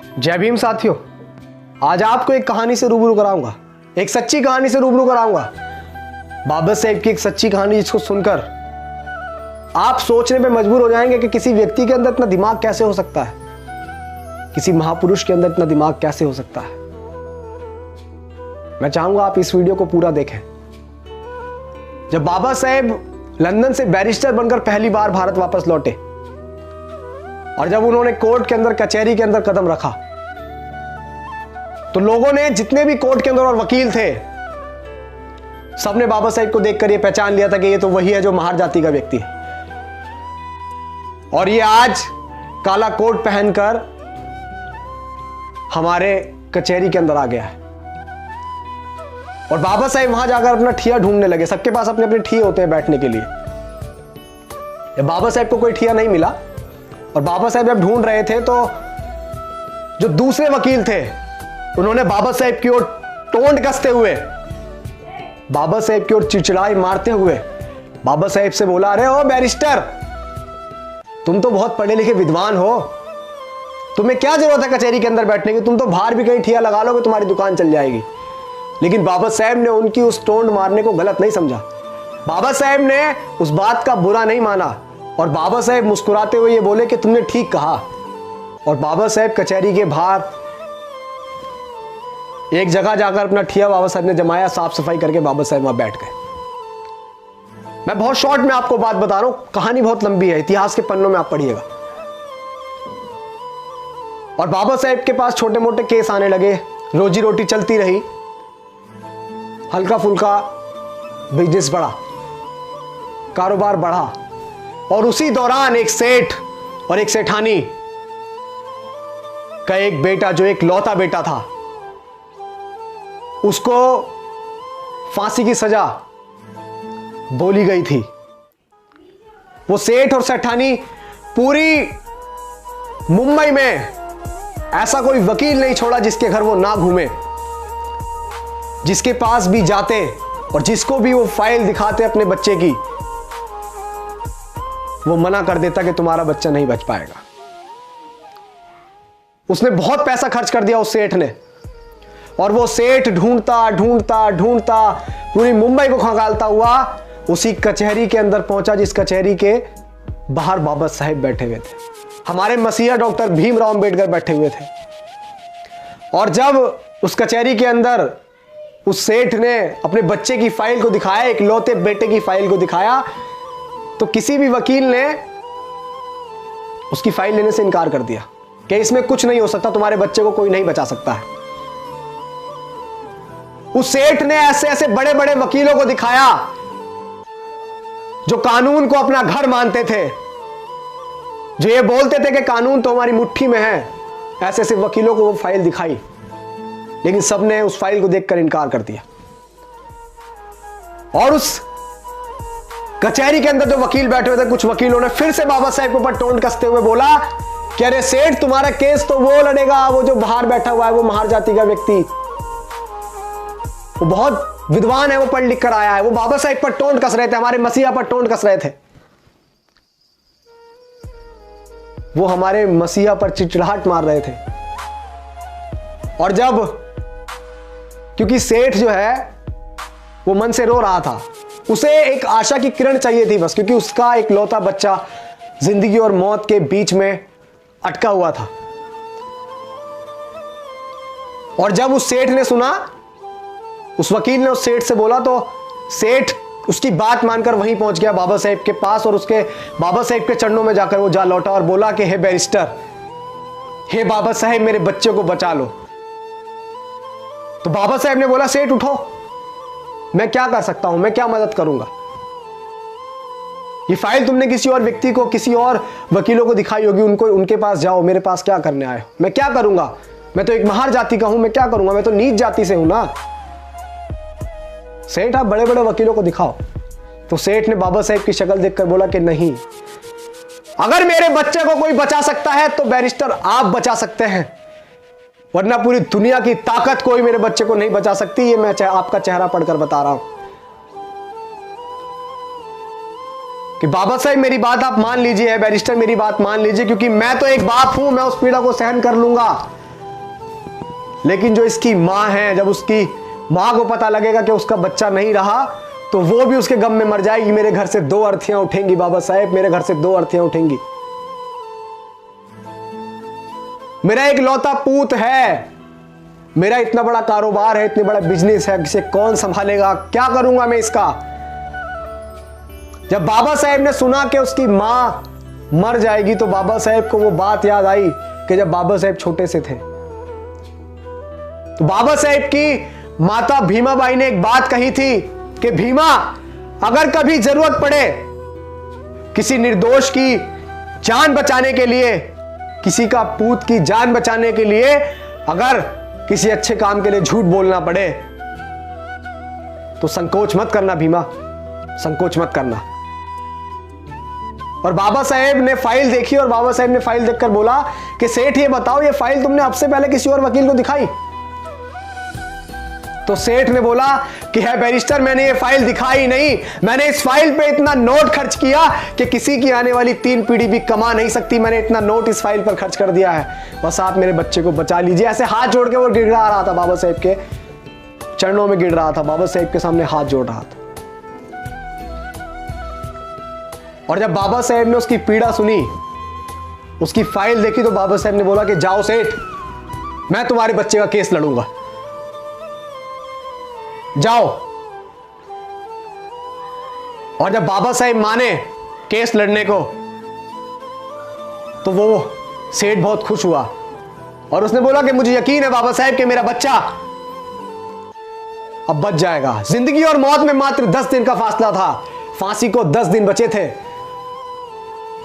जय भीम साथियों, आज आपको एक कहानी से रूबरू कराऊंगा, एक सच्ची कहानी से रूबरू कराऊंगा। बाबा साहेब की एक सच्ची कहानी जिसको सुनकर आप सोचने पे मजबूर हो जाएंगे कि किसी व्यक्ति के अंदर इतना दिमाग कैसे हो सकता है, किसी महापुरुष के अंदर इतना दिमाग कैसे हो सकता है। मैं चाहूंगा आप इस वीडियो को पूरा देखें। जब बाबा साहेब लंदन से बैरिस्टर बनकर पहली बार भारत वापस लौटे और जब उन्होंने कोर्ट के अंदर, कचहरी के अंदर कदम रखा, तो लोगों ने, जितने भी कोर्ट के अंदर और वकील थे, सबने बाबा साहेब को देखकर यह पहचान लिया था कि ये तो वही है जो महार जाति का व्यक्ति है। और ये आज काला कोट पहनकर हमारे कचहरी के अंदर आ गया है। और बाबा साहेब वहां जाकर अपना ठिया ढूंढने लगे। सबके पास अपने अपने ठिए होते हैं बैठने के लिए। जब बाबा साहेब को कोई ठिया नहीं मिला और बाबा साहेब जब ढूंढ रहे थे, तो जो दूसरे वकील थे उन्होंने बाबा साहेब की ओर टोंट कसते हुए, बाबा साहेब की ओर चिड़चिड़ाई मारते हुए बाबा साहेब से बोला, अरे ओ बैरिस्टर, तुम तो बहुत पढ़े लिखे विद्वान हो, तुम्हें क्या जरूरत है कचहरी के अंदर बैठने की, तुम तो बाहर भी कहीं ठिया लगा लोगे, तुम्हारी दुकान चल जाएगी। लेकिन बाबा साहेब ने उनकी उस टोंट मारने को गलत नहीं समझा। बाबा साहेब ने उस बात का बुरा नहीं माना और बाबा साहेब मुस्कुराते हुए ये बोले कि तुमने ठीक कहा। और बाबा साहेब कचहरी के बाहर एक जगह जाकर अपना ठिया बाबा साहब ने जमाया, साफ सफाई करके बाबा साहब वहां बैठ गए। मैं बहुत शॉर्ट में आपको बात बता रहा हूं, कहानी बहुत लंबी है, इतिहास के पन्नों में आप पढ़िएगा। और बाबा साहेब के पास छोटे मोटे केस आने लगे, रोजी रोटी चलती रही, हल्का फुल्का बिजनेस बढ़ा, कारोबार बढ़ा। और उसी दौरान एक सेठ और एक सेठानी का एक बेटा, जो एक लौता बेटा था, उसको फांसी की सजा बोली गई थी। वो सेठ और सेठानी पूरी मुंबई में ऐसा कोई वकील नहीं छोड़ा जिसके घर वो ना घूमे, जिसके पास भी जाते और जिसको भी वो फाइल दिखाते अपने बच्चे की, वो मना कर देता कि तुम्हारा बच्चा नहीं बच पाएगा। उसने बहुत पैसा खर्च कर दिया उस सेठ ने। और वो सेठ ढूंढता ढूंढता ढूंढता पूरी मुंबई को खंगालता हुआ उसी कचहरी के अंदर पहुंचा जिस कचहरी के बाहर बाबा साहेब बैठे हुए थे, हमारे मसीहा डॉक्टर भीमराव अंबेडकर बैठे हुए थे। और जब उस कचहरी के अंदर उस सेठ ने अपने बच्चे की फाइल को दिखाया, एक लौते बेटे की फाइल को दिखाया, तो किसी भी वकील ने उसकी फाइल लेने से इनकार कर दिया कि इसमें कुछ नहीं हो सकता, तुम्हारे बच्चे को कोई नहीं बचा सकता है। उस सेठ ने ऐसे ऐसे बड़े बड़े वकीलों को दिखाया जो कानून को अपना घर मानते थे, जो ये बोलते थे कि कानून तो हमारी मुट्ठी में है। ऐसे ऐसे वकीलों को वो फाइल दिखाई, लेकिन सबने उस फाइल को देखकर इनकार कर दिया। और उस कचहरी के अंदर जो वकील बैठे हुए थे, कुछ वकीलों ने फिर से बाबा साहेब के ऊपर टोंट कसते हुए बोला कि अरे सेठ, तुम्हारा केस तो वो लड़ेगा, वो जो बाहर बैठा हुआ है, वो महार जाति का व्यक्ति, वो बहुत विद्वान है, वो पढ़ लिख कर आया है। वो बाबा साहेब पर टोंट कस रहे थे, हमारे मसीहा पर टोंट कस रहे थे। वो हमारे मसीहा पर चिड़चिड़ाहट मार रहे थे। और जब, क्योंकि सेठ जो है वो मन से रो रहा था, उसे एक आशा की किरण चाहिए थी बस, क्योंकि उसका एक लौता बच्चा जिंदगी और मौत के बीच में अटका हुआ था। और जब उस सेठ ने सुना, उस वकील ने उस सेठ से बोला, तो सेठ उसकी बात मानकर वहीं पहुंच गया बाबा साहेब के पास और उसके बाबा साहेब के चरणों में जाकर वो जा लौटा और बोला कि हे बैरिस्टर, हे बाबा साहेब, मेरे बच्चे को बचा लो। तो बाबा साहेब ने बोला, सेठ उठो, मैं क्या कर सकता हूं, मैं क्या मदद करूंगा। ये फाइल तुमने किसी और व्यक्ति को, किसी और वकीलों को दिखाई होगी, उनको, उनके पास जाओ, मेरे पास क्या करने आए हो, मैं क्या करूंगा, मैं तो एक महार जाति का हूं, मैं क्या करूंगा, मैं तो नीच जाति से हूं ना। सेठ, आप बड़े बड़े वकीलों को दिखाओ। तो सेठ ने बाबा साहेब की शक्ल देखकर बोला कि नहीं, अगर मेरे बच्चे को कोई बचा सकता है तो बैरिस्टर आप बचा सकते हैं, वरना पूरी दुनिया की ताकत कोई मेरे बच्चे को नहीं बचा सकती। ये मैं आपका चेहरा पढ़कर बता रहा हूं कि बाबा साहब मेरी बात आप मान लीजिए, बैरिस्टर मेरी बात मान लीजिए, क्योंकि मैं तो एक बाप हूं, मैं उस पीड़ा को सहन कर लूंगा। लेकिन जो इसकी माँ है, जब उसकी माँ को पता लगेगा कि उसका बच्चा नहीं रहा, तो वो भी उसके गम में मर जाएगी। मेरे घर से 2 अर्थियां उठेंगी बाबा साहेब, मेरे घर से 2 अर्थियां उठेंगी। मेरा एक लौता पूत है, मेरा इतना बड़ा कारोबार है, इतने बड़ा बिजनेस है, इसे कौन संभालेगा, क्या करूंगा मैं इसका। जब बाबा साहेब ने सुना कि उसकी मां मर जाएगी, तो बाबा साहेब को वो बात याद आई कि जब बाबा साहेब छोटे से थे, तो बाबा साहेब की माता भीमाबाई ने एक बात कही थी कि भीमा, अगर कभी जरूरत पड़े किसी निर्दोष की जान बचाने के लिए, किसी का पूत की जान बचाने के लिए, अगर किसी अच्छे काम के लिए झूठ बोलना पड़े, तो संकोच मत करना भीमा, संकोच मत करना। और बाबा साहेब ने फाइल देखी और बाबा साहेब ने फाइल देखकर बोला कि सेठ ये बताओ, ये फाइल तुमने अब से पहले किसी और वकील को दिखाई? तो सेठ ने बोला कि है बैरिस्टर, मैंने ये फाइल दिखाई नहीं, मैंने इस फाइल पे इतना नोट खर्च किया कि किसी की आने वाली 3 पीढ़ी भी कमा नहीं सकती। मैंने इतना नोट इस फाइल पर खर्च कर दिया है, बस आप मेरे बच्चे को बचा लीजिए। ऐसे हाथ जोड़ के वो गिड़गिड़ा रहा था, बाबा साहेब के चरणों में गिर रहा था, बाबा साहेब के सामने हाथ जोड़ रहा था। और जब बाबा साहेब ने उसकी पीड़ा सुनी, उसकी फाइल देखी, तो बाबा साहेब ने बोला कि जाओ सेठ, मैं तुम्हारे बच्चे का केस लड़ूंगा, जाओ। और जब बाबा साहेब माने केस लड़ने को, तो वो सेठ बहुत खुश हुआ और उसने बोला कि मुझे यकीन है बाबा साहेब कि मेरा बच्चा अब बच जाएगा। जिंदगी और मौत में मात्र 10 दिन का फासला था, फांसी को 10 दिन बचे थे।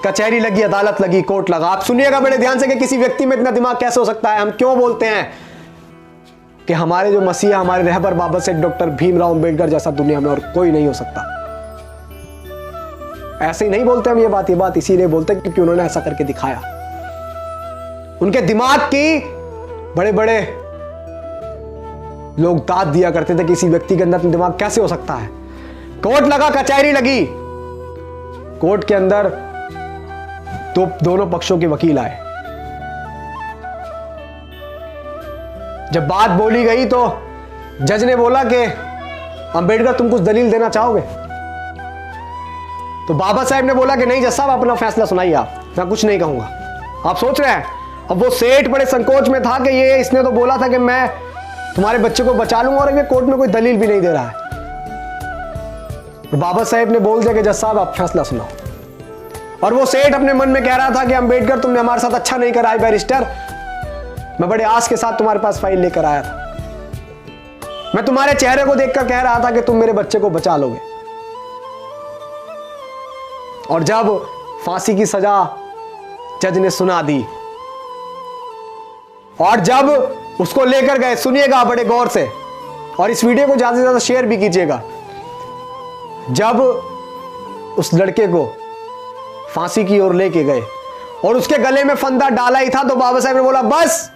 कचहरी लगी, अदालत लगी, कोर्ट लगा। आप सुनिएगा बड़े ध्यान से कि किसी व्यक्ति में इतना दिमाग कैसे हो सकता है। हम क्यों बोलते हैं कि हमारे जो मसीहा, हमारे रहबर बाबा साहेब डॉक्टर भीमराव अंबेडकर जैसा दुनिया में और कोई नहीं हो सकता। ऐसे ही नहीं बोलते हम ये बात इसीलिए बोलते हैं क्योंकि उन्होंने ऐसा करके दिखाया। उनके दिमाग की बड़े बड़े लोग दाद दिया करते थे कि किसी व्यक्ति के अंदर दिमाग कैसे हो सकता है। कोर्ट लगा, कचहरी लगी, कोर्ट के अंदर तो दोनों पक्षों के वकील आए। जब बात बोली गई तो जज ने बोला कि अंबेडकर तुम कुछ दलील देना चाहोगे? तो बाबा साहेब ने बोला कि नहीं जज साहब, अपना फैसला सुनाइए, आप, मैं कुछ नहीं कहूंगा। आप सोच रहे हैं, अब वो सेठ बड़े संकोच में था कि ये इसने तो बोला था कि मैं तुम्हारे बच्चे को बचा लूंगा और ये कोर्ट में कोई दलील भी नहीं दे रहा है। और बाबा साहेब ने बोल दिया कि जज साहब आप फैसला सुनाओ। और वो सेठ अपने मन में कह रहा था कि अंबेडकर तुमने हमारे साथ अच्छा नहीं करा बैरिस्टर, मैं बड़े आस के साथ तुम्हारे पास फाइल लेकर आया था, मैं तुम्हारे चेहरे को देखकर कह रहा था कि तुम मेरे बच्चे को बचा लोगे। और जब फांसी की सजा जज ने सुना दी और जब उसको लेकर गए, सुनिएगा बड़े गौर से और इस वीडियो को ज्यादा से ज्यादा शेयर भी कीजिएगा, जब उस लड़के को फांसी की ओर लेके गए और उसके गले में फंदा डाला ही था, तो बाबा साहब ने बोला बस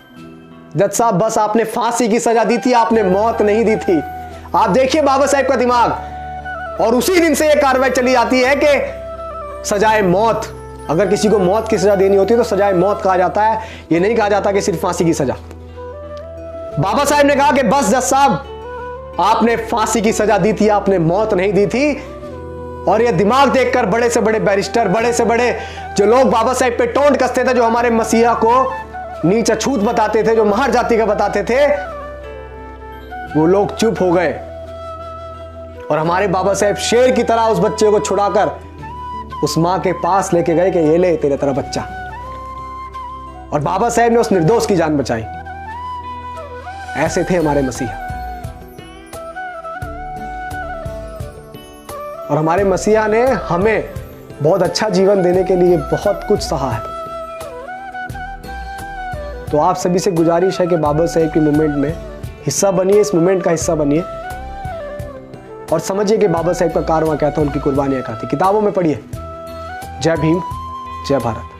जज साहब बस, आपने फांसी की सजा दी थी, आपने मौत नहीं दी थी। आप देखिए बाबा साहब का दिमाग। और उसी दिन से यह कार्रवाई चली जाती है कि सजाए मौत, अगर किसी को मौत की सजा देनी होती है तो सजाए मौत कहा जाता है, यह नहीं कहा जाता कि सिर्फ फांसी की सजा। बाबा साहब ने कहा कि बस जज साहब, आपने फांसी की सजा दी थी, आपने मौत नहीं दी थी। और यह दिमाग देखकर बड़े से बड़े बैरिस्टर, बड़े से बड़े जो लोग बाबा साहब पे टोंट कसते थे, जो हमारे मसीहा को नीच अछूत बताते थे, जो महर जाति का बताते थे, वो लोग चुप हो गए। और हमारे बाबा साहब शेर की तरह उस बच्चे को छुड़ाकर उस मां के पास लेके गए कि ये ले तेरे तरह बच्चा। और बाबा साहब ने उस निर्दोष की जान बचाई। ऐसे थे हमारे मसीहा। और हमारे मसीहा ने हमें बहुत अच्छा जीवन देने के लिए बहुत कुछ सहा है। तो आप सभी से गुजारिश है कि बाबा साहेब की मूवमेंट में हिस्सा बनिए, इस मूवमेंट का हिस्सा बनिए और समझिए कि बाबा साहेब का कारवां क्या था, उनकी कुर्बानियां क्या थी। किताबों में पढ़िए। जय भीम, जय भारत।